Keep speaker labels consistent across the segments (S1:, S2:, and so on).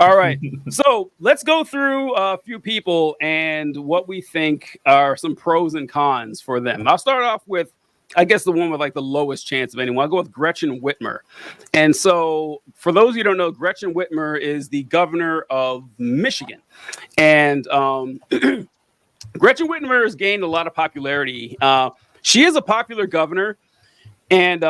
S1: All right. So let's go through a few people and what we think are some pros and cons for them. I'll start off with, I guess, the one with like the lowest chance of anyone. I'll go with Gretchen Whitmer. And so, for those who don't know, Gretchen Whitmer is the governor of Michigan. And Gretchen Whitmer has gained a lot of popularity. She is a popular governor. And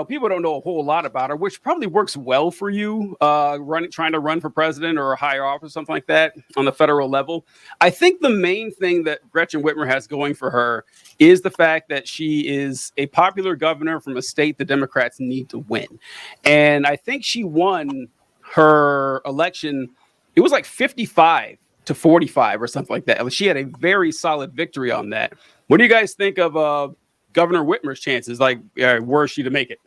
S1: people don't know a whole lot about her, which probably works well for you, trying to run for president or a higher office, something like that, on the federal level. I think the main thing that Gretchen Whitmer has going for her is the fact that she is a popular governor from a state the Democrats need to win, and I think she won her election. It was like 55-45 or something like that. She had a very solid victory on that. What do you guys think of Governor Whitmer's chances? Like, were she to make it?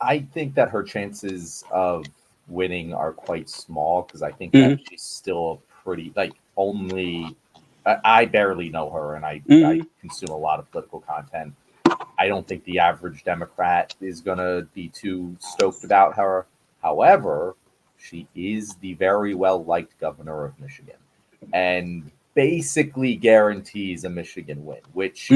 S2: I think that her chances of winning are quite small because I think that she's still pretty, like, only. I barely know her, and I consume a lot of political content. I don't think the average Democrat is going to be too stoked about her. However, she is the very well-liked governor of Michigan and basically guarantees a Michigan win, which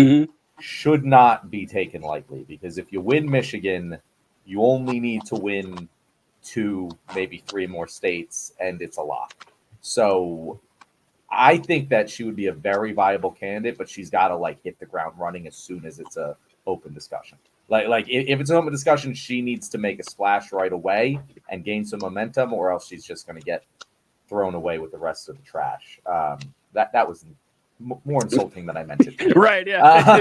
S2: should not be taken lightly, because if you win Michigan, you only need to win 2, maybe 3 more states, and it's a lot. So I think that she would be a very viable candidate, but she's got to like hit the ground running as soon as it's a open discussion. Like if it's an open discussion, she needs to make a splash right away and gain some momentum, or else she's just going to get thrown away with the rest of the trash. That was more insulting than I meant it to be.
S1: Right, yeah.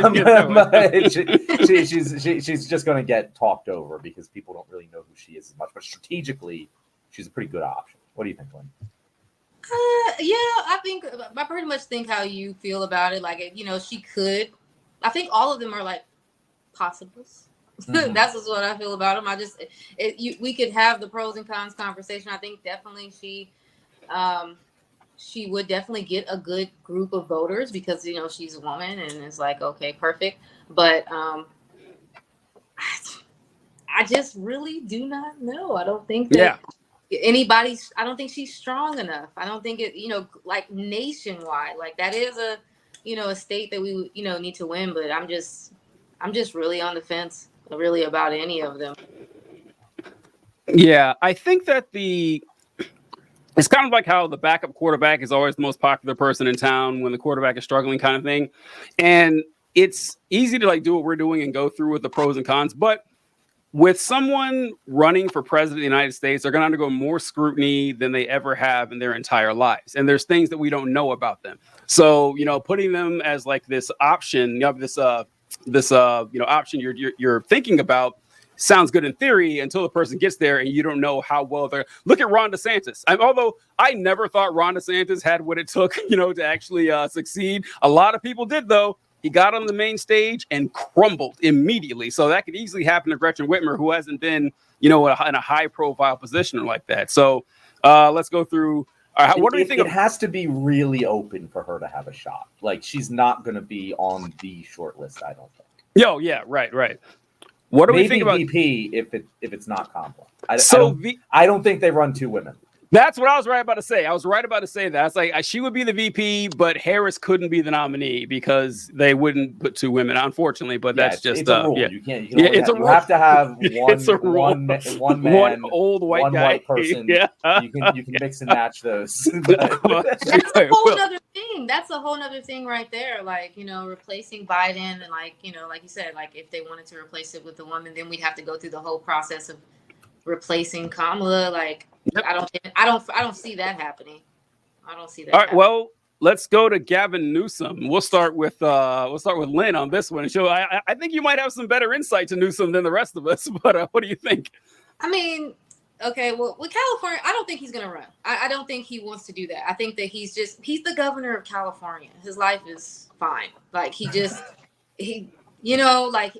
S2: She's just going to get talked over because people don't really know who she is as much. But strategically, she's a pretty good option. What do you think, Lynn?
S3: I pretty much think how you feel about it. Like, she could. I think all of them are like possibles. That's just what I feel about them. We could have the pros and cons conversation. I think definitely she would definitely get a good group of voters because, she's a woman and it's like, okay, perfect. But I just really do not know. I don't think that I don't think she's strong enough. I don't think it, like nationwide, like that is a state that we, need to win. But I'm just really on the fence really about any of them.
S1: Yeah, I think that it's kind of like how the backup quarterback is always the most popular person in town when the quarterback is struggling, kind of thing. And it's easy to like do what we're doing and go through with the pros and cons. But with someone running for president of the United States, they're going to undergo more scrutiny than they ever have in their entire lives. And there's things that we don't know about them. So, putting them as like this option, this option you're thinking about, sounds good in theory until the person gets there and you don't know how well they're. Look at Ron DeSantis. Although I never thought Ron DeSantis had what it took, to actually succeed. A lot of people did, though. He got on the main stage and crumbled immediately. So that could easily happen to Gretchen Whitmer, who hasn't been, in a high-profile position like that. So let's go through. What do you think?
S2: It has to be really open for her to have a shot. Like, she's not going to be on the short list, I don't think.
S1: Yeah, right. What do we think about
S2: VP if it's not Kamala? I don't think they run 2 women.
S1: That's what I was right about to say. I was right about to say that. It's like she would be the VP, but Harris couldn't be the nominee because they wouldn't put 2 women, unfortunately. But that's just
S2: it's a rule.
S1: Yeah.
S2: You can't. You have to have one man,
S1: one old white guy,
S2: white person.
S1: Yeah.
S2: You can mix and match those.
S3: That's a whole other thing. That's a whole other thing right there. Like, replacing Biden and like you said, like if they wanted to replace it with a woman, then we'd have to go through the whole process of replacing Kamala. Like, yep. I don't see that happening. I don't see that.
S1: All right, well, let's go to Gavin Newsom. We'll start with Lynn on this one. So I think you might have some better insight to Newsom than the rest of us. But what do you think?
S3: I mean, okay, well, with California, I don't think he's gonna run. I don't think he wants to do that. I think that he's the governor of California. His life is fine. Like like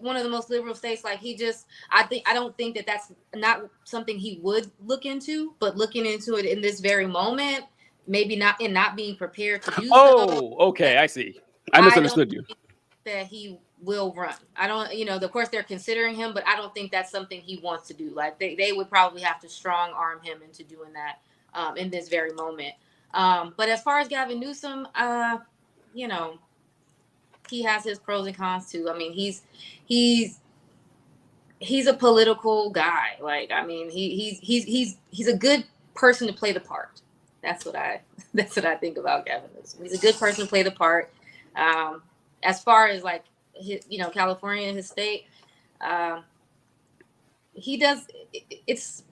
S3: one of the most liberal states, like I don't think that that's not something he would look into, but looking into it in this very moment, maybe not, and not being prepared to do so.
S1: Oh, okay, I see. I misunderstood you.
S3: That he will run. I don't, of course they're considering him, but I don't think that's something he wants to do. Like they would probably have to strong arm him into doing that in this very moment. But as far as Gavin Newsom, you know, he has his pros and cons too. I mean, he's a political guy. Like, I mean, he's a good person to play the part. That's what I think about Gavin Newsom. He's a good person to play the part. As far as like his, you know, California, his state, he does. This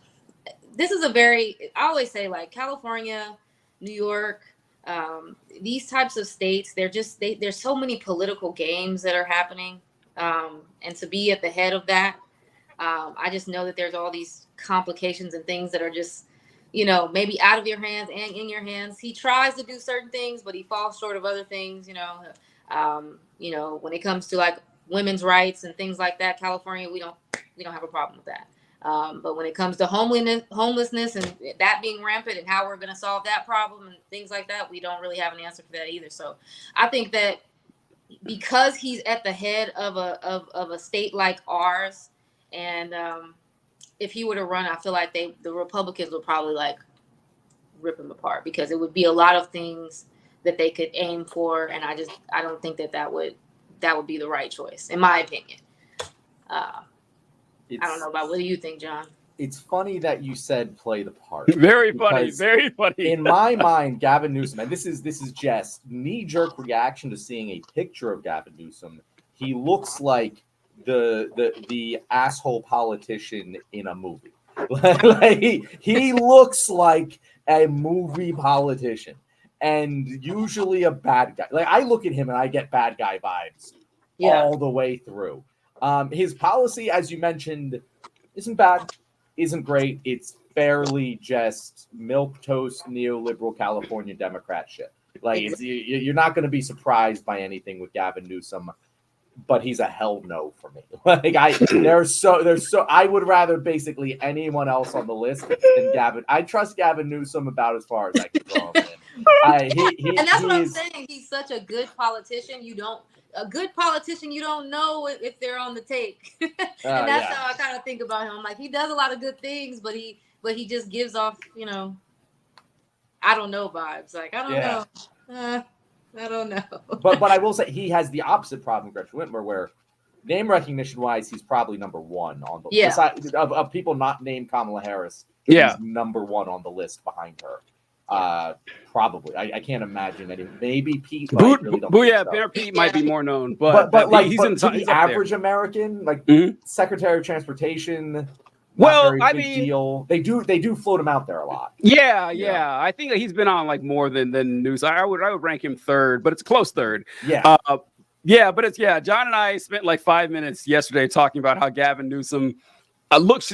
S3: is a very, I always say, like, California, New York, these types of states, there's so many political games that are happening. And to be at the head of that, I just know that there's all these complications and things that are just, you know, maybe out of your hands and in your hands. He tries to do certain things, but he falls short of other things, you know. When it comes to like women's rights and things like that, California, we don't have a problem with that. But when it comes to homelessness and that being rampant and how we're going to solve that problem and things like that, we don't really have an answer for that either. So I think that because he's at the head of a state like ours, and if he were to run, I feel like the Republicans would probably like rip him apart, because it would be a lot of things that they could aim for, and I don't think that would be the right choice, in my opinion. I don't know about, what do you think, John?
S2: It's funny that you said play the part.
S1: Very funny.
S2: In my mind, Gavin Newsom, and this is just knee-jerk reaction to seeing a picture of Gavin Newsom. He looks like the asshole politician in a movie. Like, he looks like a movie politician, and usually a bad guy. Like, I look at him and I get bad guy vibes all the way through. His policy, as you mentioned, isn't bad, isn't great. It's fairly just milquetoast neoliberal California Democrat shit. Like, you're not going to be surprised by anything with Gavin Newsom, but he's a hell no for me. Like, I would rather basically anyone else on the list than Gavin. I trust Gavin Newsom about as far as I can throw him in.
S3: And that's what I'm saying. He's such a good politician. You don't know if they're on the take. And that's how I kind of think about him. Like, he does a lot of good things, but he just gives off, you know, I don't know vibes. Like, I don't know. I don't know.
S2: but I will say he has the opposite problem, Gretchen Whitmer, where name recognition wise, he's probably number one on the list. Of people not named Kamala Harris. He's number one on the list behind her. Probably. I can't imagine any. Maybe Pete.
S1: Pete might be more known, but
S2: like
S1: he's
S2: the average American, like Secretary of Transportation.
S1: Well, I mean,
S2: deal. They do float him out there a lot.
S1: Yeah. I think that he's been on like more than news. I would rank him third, but it's a close third.
S2: Yeah.
S1: John and I spent like 5 minutes yesterday talking about how Gavin Newsom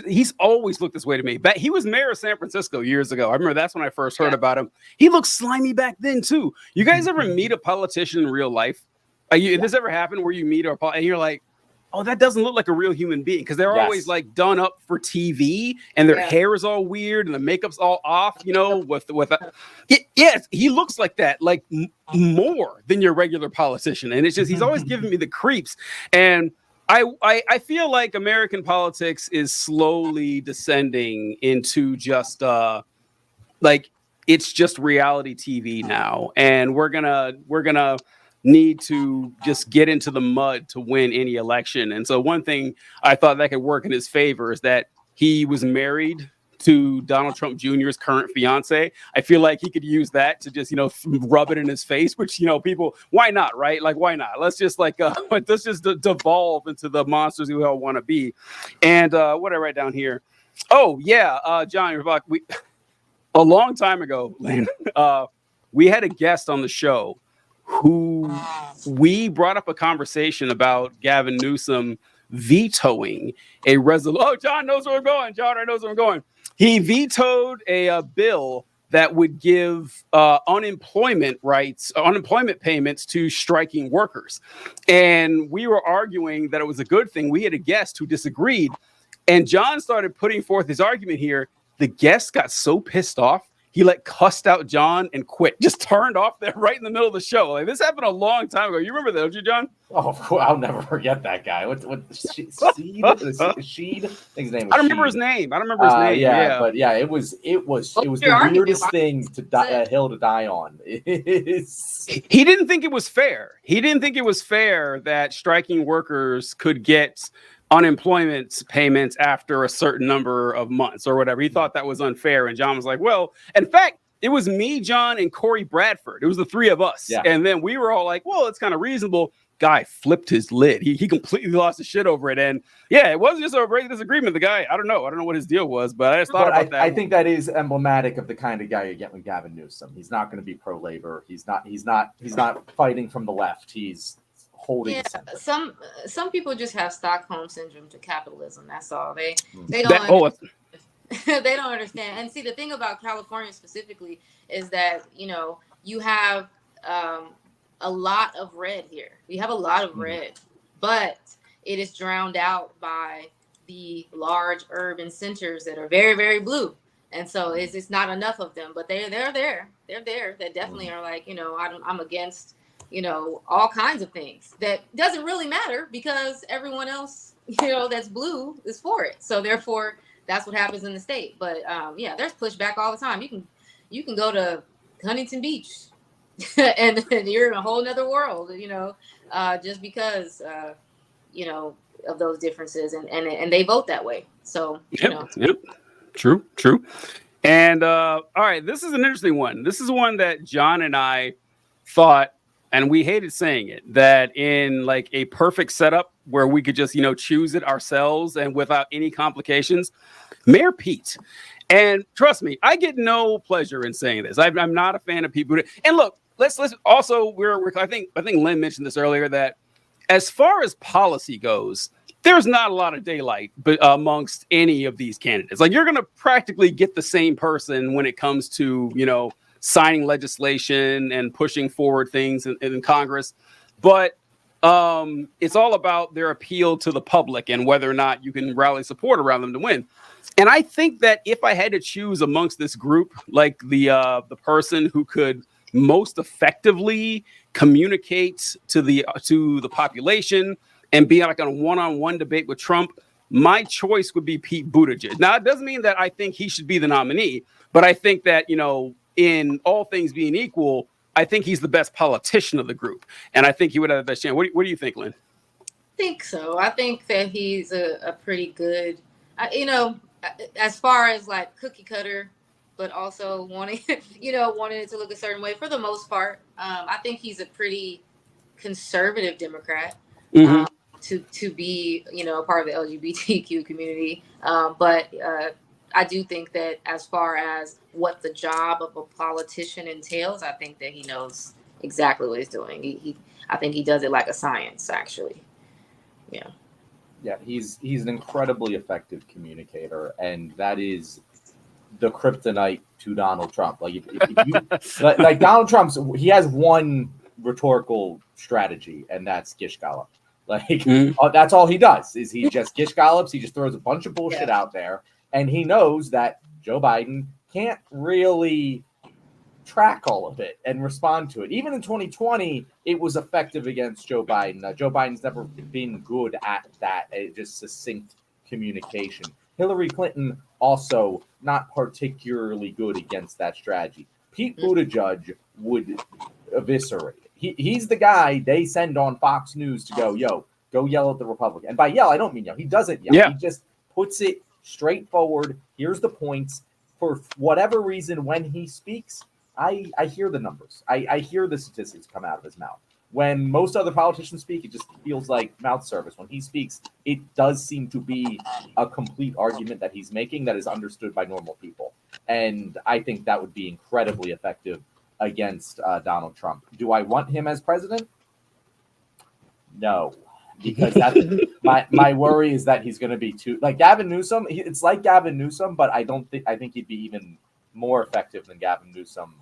S1: he's always looked this way to me. But he was mayor of San Francisco years ago. I remember that's when I first heard about him. He looked slimy back then too. You guys ever meet a politician in real life? Did this ever happen where you meet and you're like, oh, that doesn't look like a real human being, because they're always like done up for TV and their hair is all weird and the makeup's all off, you know, yes, he looks like that, like more than your regular politician. And it's just, he's always giving me the creeps. And I feel like American politics is slowly descending into just like, it's just reality TV now. And we're gonna need to just get into the mud to win any election. And so one thing I thought that could work in his favor is that he was married to Donald Trump Jr.'s current fiance. I feel like he could use that to just, you know, rub it in his face, which, you know, people, why not, right? Like, why not? Let's just like, let's just devolve into the monsters we all want to be. And what I write down here. Oh yeah. John, a long time ago, Lane, we had a guest on the show who we brought up a conversation about Gavin Newsom vetoing a resolution. Oh, John knows where I'm going. John knows where I'm going. He vetoed a bill that would give unemployment payments to striking workers. And we were arguing that it was a good thing. We had a guest who disagreed. And John started putting forth his argument here. The guest got so pissed off, he cussed out John and quit. Just turned off there right in the middle of the show. Like, this happened a long time ago. You remember that, don't you, John?
S2: Oh, of course, I'll never forget that guy. What Sheed? Sheed? I think his name was
S1: I don't remember his name. Yeah,
S2: but yeah, it was the weirdest thing to hill to die on.
S1: He didn't think it was fair. He didn't think it was fair that striking workers could get unemployment payments after a certain number of months or whatever. He thought that was unfair. And John was like, well, in fact, it was me, John, and Corey Bradford. It was the three of us. Yeah. And then we were all like, well, it's kind of reasonable. Guy flipped his lid. He completely lost his shit over it. And yeah, it wasn't just a great disagreement. The guy, I don't know what his deal was, but I just thought about that.
S2: I think that is emblematic of the kind of guy you get with Gavin Newsom. He's not going to be pro-labor. He's not fighting from the left. He's holding the center.
S3: Some people just have Stockholm syndrome to capitalism. That's all. They don't they don't understand. And see, the thing about California specifically is that, you have a lot of red here. We have a lot of red, but it is drowned out by the large urban centers that are very, very blue. And so it's not enough of them, but they're there. They're there. That definitely are like, I'm against, all kinds of things that doesn't really matter because everyone else, that's blue is for it. So therefore, that's what happens in the state. But there's pushback all the time. You can go to Huntington Beach and you're in a whole nother world, just because, of those differences and they vote that way. So,
S1: Yep. True. And all right, this is an interesting one. This is one that John and I thought, and we hated saying it, that in like a perfect setup where we could just, choose it ourselves and without any complications, Mayor Pete. And trust me, I get no pleasure in saying this. I'm not a fan of people. And look, let's also I think Lynn mentioned this earlier, that as far as policy goes, there's not a lot of daylight amongst any of these candidates. Like, you're going to practically get the same person when it comes to, signing legislation and pushing forward things in Congress. But it's all about their appeal to the public and whether or not you can rally support around them to win. And I think that if I had to choose amongst this group, like the person who could most effectively communicate to the population and be like on a one-on-one debate with Trump, my choice would be Pete Buttigieg. Now, it doesn't mean that I think he should be the nominee, but I think that, in all things being equal, I think he's the best politician of the group. And I think he would have the best chance. What do you think, Lynn?
S3: I think so. I think that he's a pretty good, as far as like cookie cutter, but also wanting it to look a certain way for the most part. I think he's a pretty conservative Democrat.
S1: Mm-hmm.
S3: To be, a part of the LGBTQ community. But I do think that as far as what the job of a politician entails, I think that he knows exactly what he's doing. I think he does it like a science, actually. Yeah.
S2: Yeah, he's an incredibly effective communicator, and that is the kryptonite to Donald Trump. Like, if you, like Donald Trump's, he has one rhetorical strategy, and that's gish gallop. Like, that's all he does, is he just gish gallops. He just throws a bunch of bullshit out there, and he knows that Joe Biden can't really track all of it and respond to it. Even in 2020, it was effective against Joe Biden. Joe Biden's never been good at that, just succinct communication. Hillary Clinton also not particularly good against that strategy. Pete Buttigieg would eviscerate it. He's the guy they send on Fox News to go yell at the Republican. And by yell, I don't mean yell. He doesn't yell. Yeah. He just puts it straightforward. Here's the points. For whatever reason, when he speaks, I hear the numbers. I hear the statistics come out of his mouth. When most other politicians speak, it just feels like mouth service. When he speaks, it does seem to be a complete argument that he's making that is understood by normal people. And I think that would be incredibly effective against Donald Trump. Do I want him as president? No, because that's my worry is that he's going to be too like Gavin Newsom. It's like Gavin Newsom, but I think he'd be even more effective than Gavin Newsom.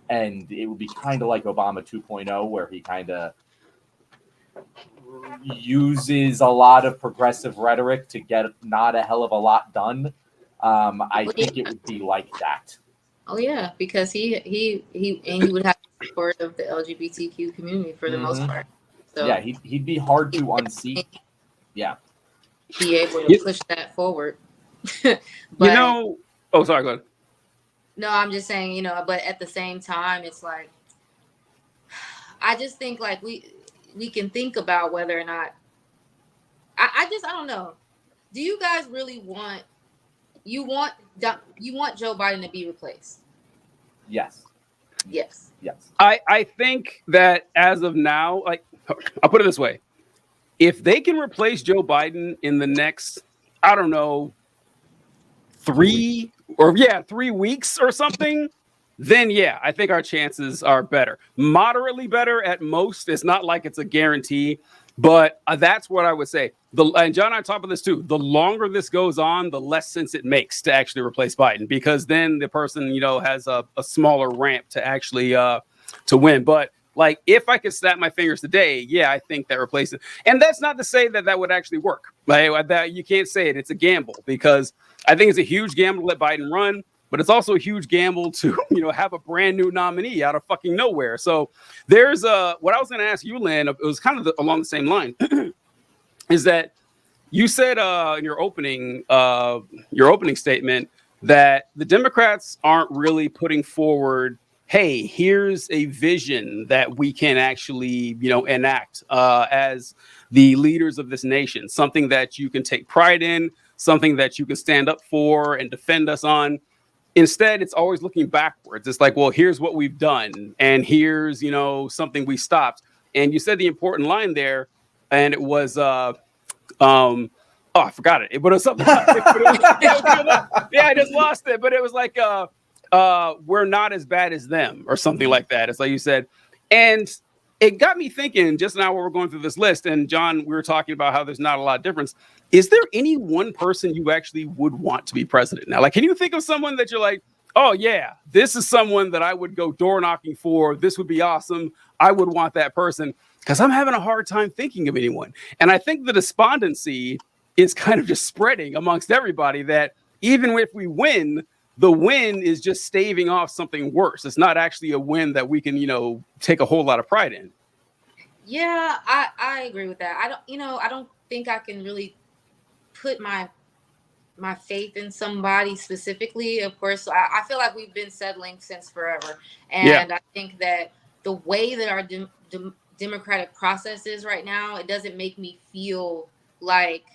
S2: And it would be kind of like Obama 2.0, where he kind of uses a lot of progressive rhetoric to get not a hell of a lot done. I think it would be like that.
S3: Oh yeah, because he would have the support of the LGBTQ community for the most part. So
S2: yeah, he'd be hard to unseat. Yeah,
S3: be able to push that forward. But
S1: oh, sorry, go ahead.
S3: No, I'm just saying, but at the same time, it's like I just think like we can think about whether or not I don't know. Do you guys really want Joe Biden to be replaced?
S2: Yes.
S3: Yes.
S1: I think that as of now, like, I'll put it this way: if they can replace Joe Biden in the next, I don't know, 3 weeks or something, then yeah, I think our chances are better, moderately better at most. It's not like it's a guarantee, but that's what I would say. And John and I talk about this too. The longer this goes on, the less sense it makes to actually replace Biden, because then the person, has a smaller ramp to actually to win. But like, if I could snap my fingers today, yeah, I think that replaces. And that's not to say that would actually work. Like, that you can't say it. It's a gamble, because I think it's a huge gamble to let Biden run, but it's also a huge gamble to, have a brand new nominee out of fucking nowhere. So there's what I was going to ask you, Lynn. It was kind of along the same line. Is that you said in your opening statement that the Democrats aren't really putting forward, hey, here's a vision that we can actually, enact as the leaders of this nation, something that you can take pride in, something that you can stand up for and defend us on. Instead, it's always looking backwards. It's like, well, here's what we've done, and here's, something we stopped. And you said the important line there, and it was, I forgot it. But it was something. I just lost it. But it was like, we're not as bad as them, or something like that. It's like you said. And it got me thinking just now while we're going through this list. And John, we were talking about how there's not a lot of difference. Is there any one person you actually would want to be president now? Like, can you think of someone that you're like, oh yeah, this is someone that I would go door knocking for. This would be awesome. I would want that person. Because I'm having a hard time thinking of anyone. And I think the despondency is kind of just spreading amongst everybody, that even if we win, the win is just staving off something worse. It's not actually a win that we can, take a whole lot of pride in.
S3: Yeah, I agree with that. I don't think I can really put my faith in somebody specifically. Of course, I feel like we've been settling since forever. And I think that the way that our democratic process is right now, it doesn't make me feel like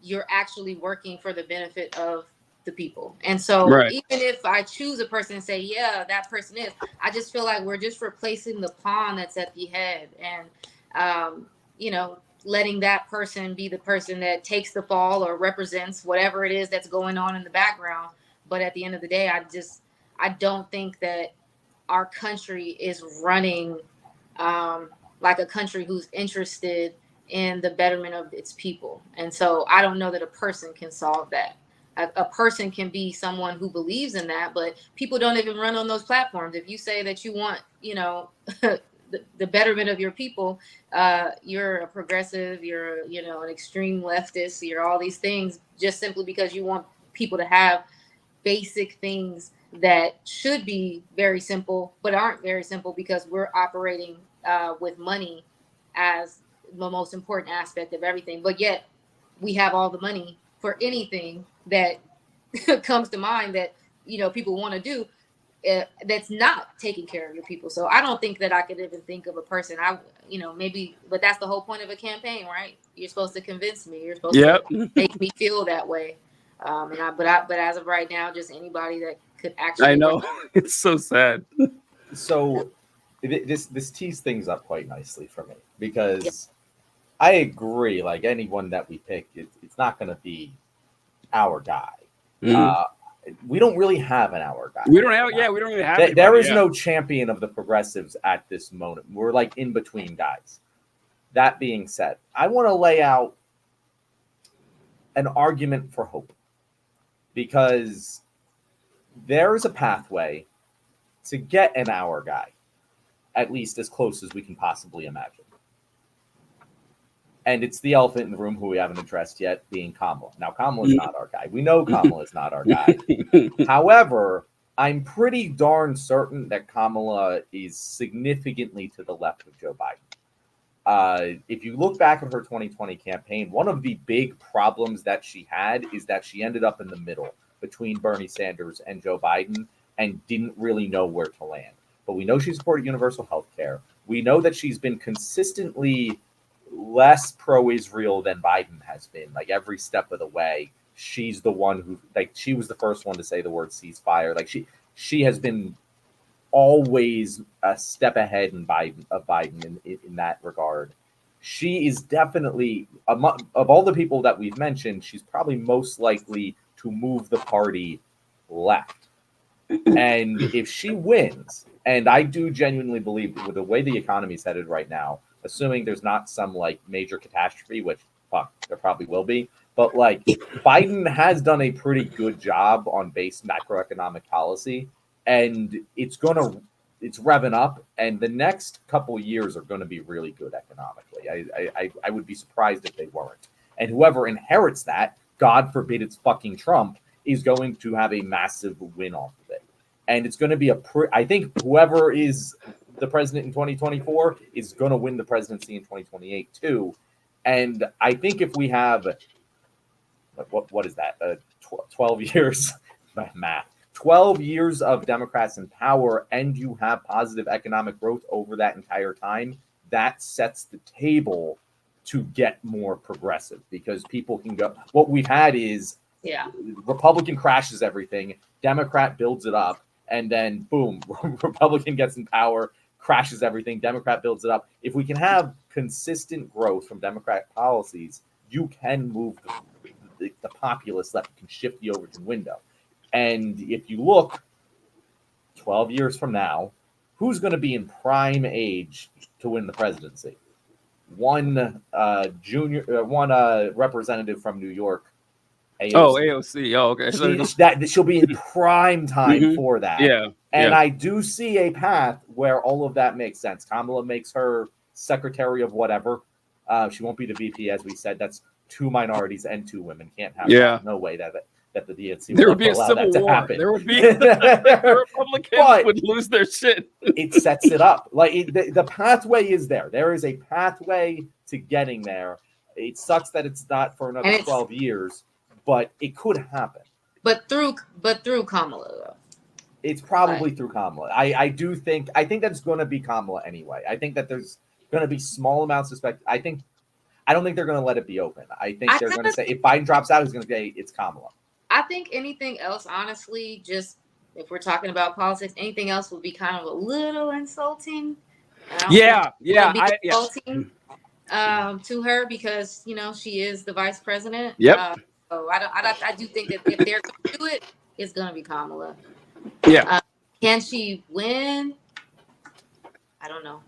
S3: you're actually working for the benefit of the people. And so even if I choose a person and say, yeah, that person is, I just feel like we're just replacing the pawn that's at the head, and letting that person be the person that takes the fall or represents whatever it is that's going on in the background. But at the end of the day, I don't think that our country is running like a country who's interested in the betterment of its people. And so I don't know that a person can solve that. A person can be someone who believes in that, but people don't even run on those platforms. If you say that you want, the betterment of your people, you're a progressive, you're, an extreme leftist, you're all these things, just simply because you want people to have basic things that should be very simple, but aren't very simple, because we're operating with money as the most important aspect of everything. But yet we have all the money for anything that comes to mind that, people want to do, that's not taking care of your people. So I don't think that I could even think of a person. Maybe, but that's the whole point of a campaign, right? You're supposed to convince me. You're supposed to make me feel that way. But as of right now, just anybody that could actually.
S1: I know. It's so sad.
S2: So this tees things up quite nicely for me, because I agree. Like, anyone that we pick, it's not going to be our guy.
S1: Mm-hmm.
S2: We don't really have an our guy.
S1: We don't really have.
S2: There is no champion of the progressives at this moment. We're like in between guys. That being said, I want to lay out an argument for hope, because there is a pathway to get an our guy, at least as close as we can possibly imagine. And it's the elephant in the room, who we haven't addressed yet, being Kamala. Now, Kamala is not our guy. We know Kamala is not our guy. However, I'm pretty darn certain that Kamala is significantly to the left of Joe Biden. If you look back at her 2020 campaign, one of the big problems that she had is that she ended up in the middle between Bernie Sanders and Joe Biden and didn't really know where to land. But we know she supported universal health care. We know that she's been consistently less pro-Israel than Biden has been, like every step of the way. She's the one who, like, she was the first one to say the word ceasefire. Like she has been always a step ahead of Biden in that regard. She is definitely, of all the people that we've mentioned, she's probably most likely to move the party left. And if she wins, and I do genuinely believe with the way the economy is headed right now, assuming there's not some like major catastrophe, which there probably will be, but like Biden has done a pretty good job on base macroeconomic policy, and it's revving up, and the next couple of years are going to be really good economically. I would be surprised if they weren't. And whoever inherits that, God forbid it's fucking Trump, is going to have a massive win off of it. And it's going to be I think whoever is the president in 2024 is going to win the presidency in 2028 too. And I think if we have, what is that? 12 years, math, 12 years of Democrats in power, and you have positive economic growth over that entire time, that sets the table to get more progressive, because people can go, what we've had is Republican crashes everything, Democrat builds it up, and then boom, Republican gets in power, crashes everything, Democrat builds it up. If we can have consistent growth from Democrat policies, you can move the populace left, can shift the Overton window. And if you look 12 years from now, who's going to be in prime age to win the presidency? One representative from New York, AOC.
S1: Oh, AOC. Oh, okay.
S2: She'll be in prime time for that.
S1: Yeah.
S2: And I do see a path where all of that makes sense. Kamala makes her secretary of whatever. She won't be the VP, as we said. That's 2 minorities and 2 women. Can't have that. No way that the DNC
S1: there would be a civil war. There would be the Republicans would lose their shit.
S2: It sets it up. Like the pathway is there. There is a pathway to getting there. It sucks that it's not for another 12 years, but it could happen.
S3: But through Kamala, though.
S2: It's probably through Kamala. I think that's going to be Kamala anyway. I think that there's going to be small amounts of I don't think they're going to let it be open. I think they're going to say, if Biden drops out, he's going to say it's Kamala.
S3: I think anything else, honestly, just if we're talking about politics, anything else would be kind of a little insulting. Insulting to her, because she is the vice president.
S1: Yep.
S3: So I do think that if they're going to do it, it's going to be Kamala.
S1: Yeah.
S3: Can she win? I don't know.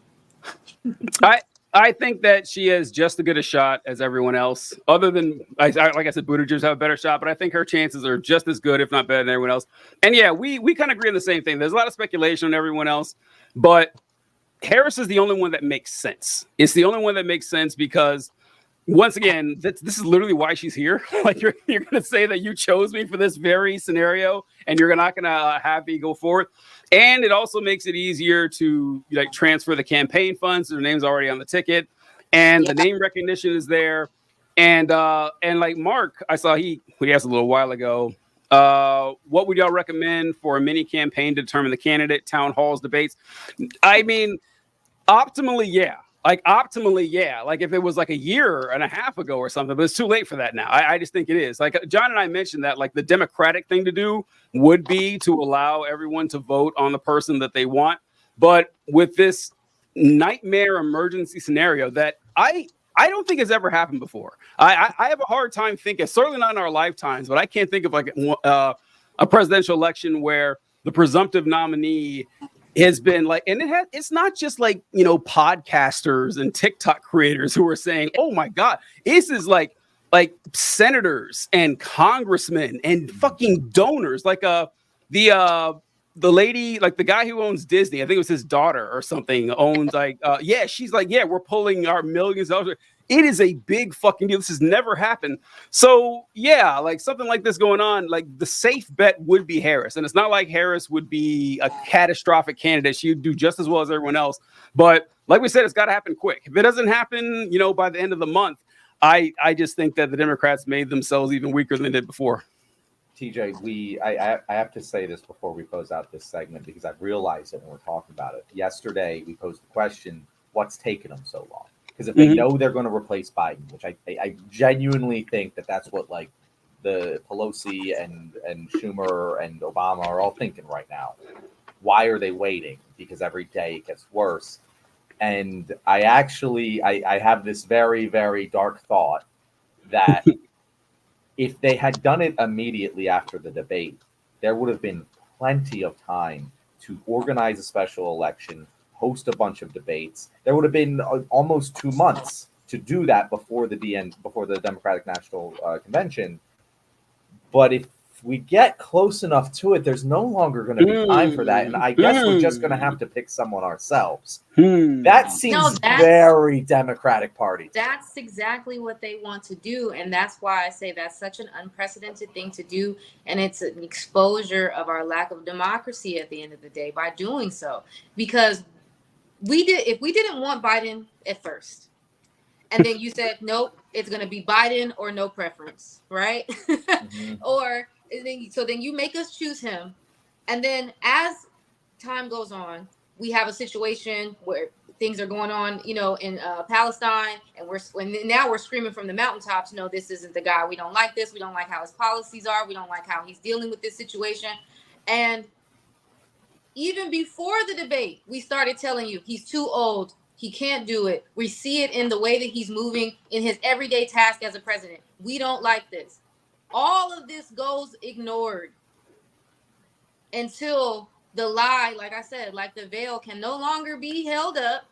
S1: I think that she has just as good a shot as everyone else. Other than, like I said, Buttigieg have a better shot, but I think her chances are just as good, if not better, than everyone else. And yeah, we kind of agree on the same thing. There's a lot of speculation on everyone else, but Harris is the only one that makes sense. It's the only one that makes sense because, once again, this is literally why she's here. Like you're going to say that you chose me for this very scenario, and you're not going to have me go forward. And it also makes it easier to transfer the campaign funds. Their name's already on the ticket, and the name recognition is there. And like Mark, I saw he asked a little while ago, what would y'all recommend for a mini campaign to determine the candidate, town halls, debates? I mean, optimally, yeah. Like if it was like a year and a half ago or something, but it's too late for that now. I just think it is. Like John and I mentioned that like the democratic thing to do would be to allow everyone to vote on the person that they want. But with this nightmare emergency scenario that I don't think has ever happened before. I have a hard time thinking, certainly not in our lifetimes, but I can't think of like a presidential election where the presumptive nominee has been like, and it's not just like, podcasters and TikTok creators who are saying, oh my God, this is like senators and congressmen and fucking donors. Like the lady, like the guy who owns Disney, I think it was his daughter or something, owns she's like, we're pulling our millions of dollars. It is a big fucking deal. This has never happened. So yeah, like something like this going on, like the safe bet would be Harris. And it's not like Harris would be a catastrophic candidate. She would do just as well as everyone else. But like we said, it's got to happen quick. If it doesn't happen, by the end of the month, I just think that the Democrats made themselves even weaker than they did before.
S2: TJ, I have to say this before we close out this segment because I've realized it when we're talking about it. Yesterday, we posed the question, what's taking them so long? Because if they know they're going to replace Biden, which I genuinely think that's what like the Pelosi and Schumer and Obama are all thinking right now. Why are they waiting? Because every day it gets worse. And I have this very, very dark thought that if they had done it immediately after the debate, there would have been plenty of time to organize a special election, host a bunch of debates. There would have been almost 2 months to do that before the Democratic National Convention. But if we get close enough to it, there's no longer going to be time for that. And I guess we're just going to have to pick someone ourselves. That seems very Democratic Party.
S3: That's exactly what they want to do. And that's why I say that's such an unprecedented thing to do. And it's an exposure of our lack of democracy at the end of the day by doing so. Because if we didn't want Biden at first, and then you said, nope, it's going to be Biden or no preference, right? Then you make us choose him. And then as time goes on, we have a situation where things are going on, in Palestine. And now we're screaming from the mountaintops, no, this isn't the guy. We don't like this. We don't like how his policies are. We don't like how he's dealing with this situation. And even before the debate, we started telling you he's too old. He can't do it. We see it in the way that he's moving in his everyday task as a president. We don't like this. All of this goes ignored until the lie, like I said, like the veil can no longer be held up,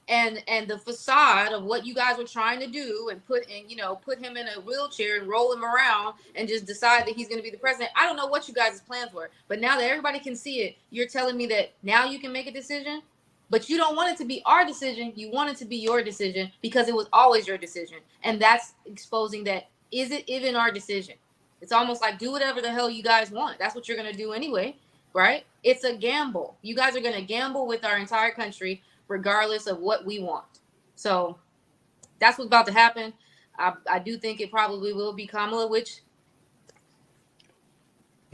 S3: and the facade of what you guys were trying to do and put him in a wheelchair and roll him around and just decide that he's going to be the president. I don't know what you guys' plans were, but now that everybody can see it, you're telling me that now you can make a decision, but you don't want it to be our decision. You want it to be your decision because it was always your decision. And that's exposing that, is it even our decision? It's almost like do whatever the hell you guys want. That's what you're going to do anyway, right? It's a gamble. You guys are going to gamble with our entire country regardless of what we want. So that's what's about to happen. I do think it probably will be Kamala, which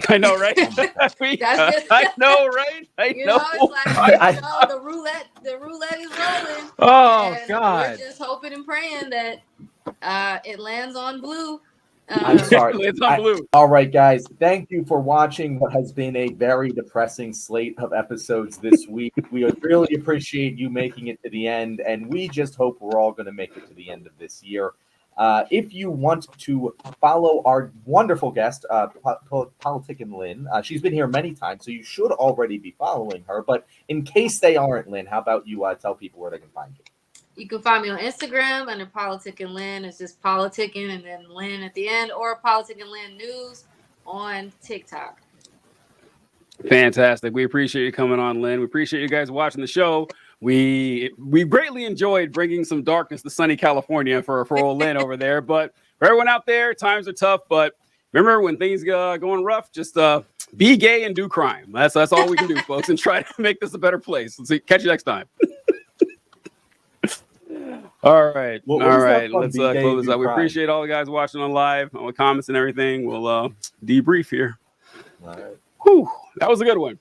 S1: I know, right? I know, right? I know.
S3: It's like the roulette is rolling.
S1: Oh God!
S3: We're just hoping and praying that it lands on blue.
S2: I'm sorry.
S1: It's on blue.
S2: All right, guys. Thank you for watching what has been a very depressing slate of episodes this week. We really appreciate you making it to the end, and we just hope we're all going to make it to the end of this year. If you want to follow our wonderful guest, Politicking Lynn, she's been here many times, so you should already be following her. But in case they aren't, Lynn, how about you tell people where they can find you?
S3: You can find me on Instagram under Politicking Lynn. It's just politicking and then Lynn at the end, or Politicking Lynn News on TikTok.
S1: Fantastic. We appreciate you coming on, Lynn. We appreciate you guys watching the show. We greatly enjoyed bringing some darkness to sunny California for old Lynn over there. But for everyone out there, times are tough. But remember, when things going rough, just be gay and do crime. That's all we can do, folks, and try to make this a better place. Let's see. Catch you next time. All right. All right. Let's close this out. We appreciate all the guys watching on live, all the comments and everything. We'll debrief here.
S2: All right.
S1: Whew, that was a good one.